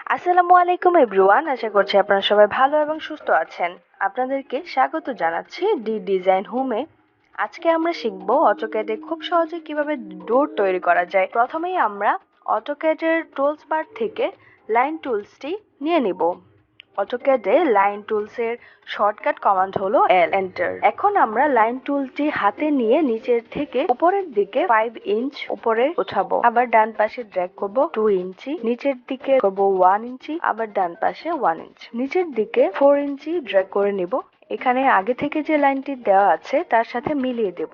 আসসালামু আলাইকুম এভরিওয়ান, আশা করছি আপনারা সবাই ভালো এবং সুস্থ আছেন। আপনাদেরকে স্বাগত জানাচ্ছি ডি ডিজাইন হোমে। আজকে আমরা শিখব অটোক্যাডে খুব সহজে কিভাবে ডোর তৈরি করা যায়। প্রথমেই আমরা অটোক্যাডের টুলস বার থেকে লাইন টুলসটি নিয়ে নিব। অটোক্যাডে লাইন টুলসের শর্টকাট কমান্ড হলো এল এন্টার। এখন আমরা লাইন টুলটি হাতে নিয়ে নিচের থেকে উপরের দিকে 5 ইঞ্চ উপরে উঠাবো, আবার ডান পাশে ড্র্যাগ করব 2 ইঞ্চি, নিচের দিকে করব 1 ইঞ্চি, আবার ডান পাশে 1 ইঞ্চি, নিচের দিকে 4 ইঞ্চি ড্র্যাগ করে নিব। এখানে আগে থেকে যে লাইনটি দেওয়া আছে তার সাথে মিলিয়ে দেব।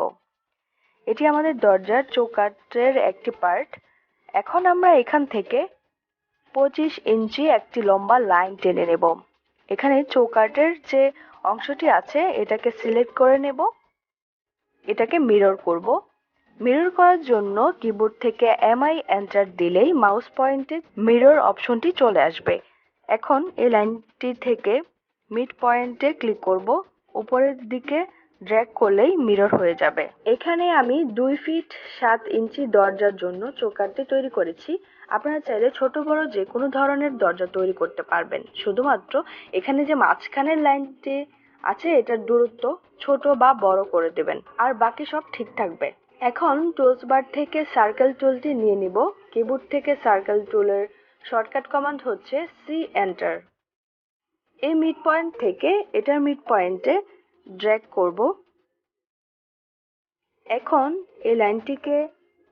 এটি আমাদের দরজার চৌকাঠের একটি পার্ট। এখন আমরা এখান থেকে 25 ইঞ্চি একটি লম্বা লাইন টেনে নেব। এখানে চৌকাঠের যে অংশটি আছে এটাকে সিলেক্ট করে নেব, এটাকে মিরর করব। মিরর করার জন্য কিবোর্ড থেকে এমআই এন্টার দিলেই মাউস পয়েন্টে মিরর অপশনটি চলে আসবে। এখন এই লাইনটি থেকে মিড পয়েন্টে ক্লিক করব, উপরের দিকে ড্র্যাগ করলেই মিরর হয়ে যাবে। এখানে আমি 2 ফিট 7 ইঞ্চি দরজার জন্য চৌকাঠটি তৈরি করেছি। আপনারা চাইলে ছোট বড় যে কোনো ধরনের দরজা তৈরি করতে পারবেন। শুধুমাত্র এখানে যে মাঝখানের লাইনটি আছে এটার দূরত্ব ছোট বা বড় করে দেবেন, আর বাকি সব ঠিক থাকবে। এখন টুলস বার থেকে সার্কেল টুলটি নিয়ে নিব। কিবোর্ড থেকে সার্কেল টুলের শর্টকাট কমান্ড হচ্ছে সি এন্টার। এই মিড পয়েন্ট থেকে এটার মিড পয়েন্টে ড্র্যাগ করব। এখন এই লাইনটিকে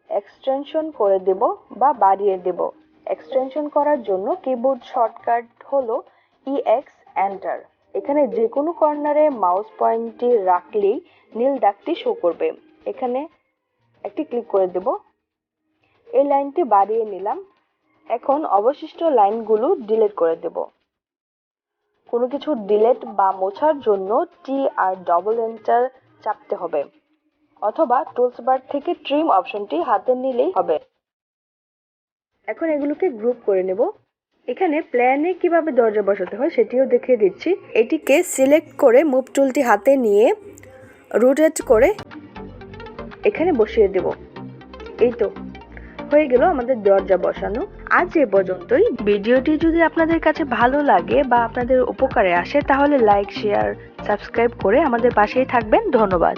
এক্সটেনশন করে দেব বা বাড়িয়ে দেব। এক্সটেনশন করার জন্য কিবোর্ড শর্টকাট হলো ইএক্স এন্টার। এখানে যে কোনো কর্নারে মাউস পয়েন্টটি রাখলেই নীল দাগটি শো করবে। এখানে একটি ক্লিক করে দেব। এই লাইনটি বাড়িয়ে নিলাম। এখন অবশিষ্ট লাইনগুলো ডিলিট করে দেব। কোনো কিছু ডিলিট বা মোছার জন্য টি আর ডবল এন্টার চাপতে হবে, অথবা টুলস বার থেকে ট্রিম অপশনটি হাতে নিলেই হবে। এখন এগুলোকে গ্রুপ করে নেব। এখানে প্ল্যানে কিভাবে দরজা বসাতে হয় সেটিও দেখিয়ে দিচ্ছি। এটিকে সিলেক্ট করে মুভ টুলটি হাতে নিয়ে রোটেট করে এখানে বসিয়ে দেব। এই তো হয়ে গেল আমাদের দরজা বসানো। আজ এ পর্যন্তই। ভিডিওটি যদি আপনাদের কাছে ভালো লাগে বা আপনাদের উপকারে আসে তাহলে লাইক, শেয়ার, সাবস্ক্রাইব করে আমাদের পাশেই থাকবেন। ধন্যবাদ।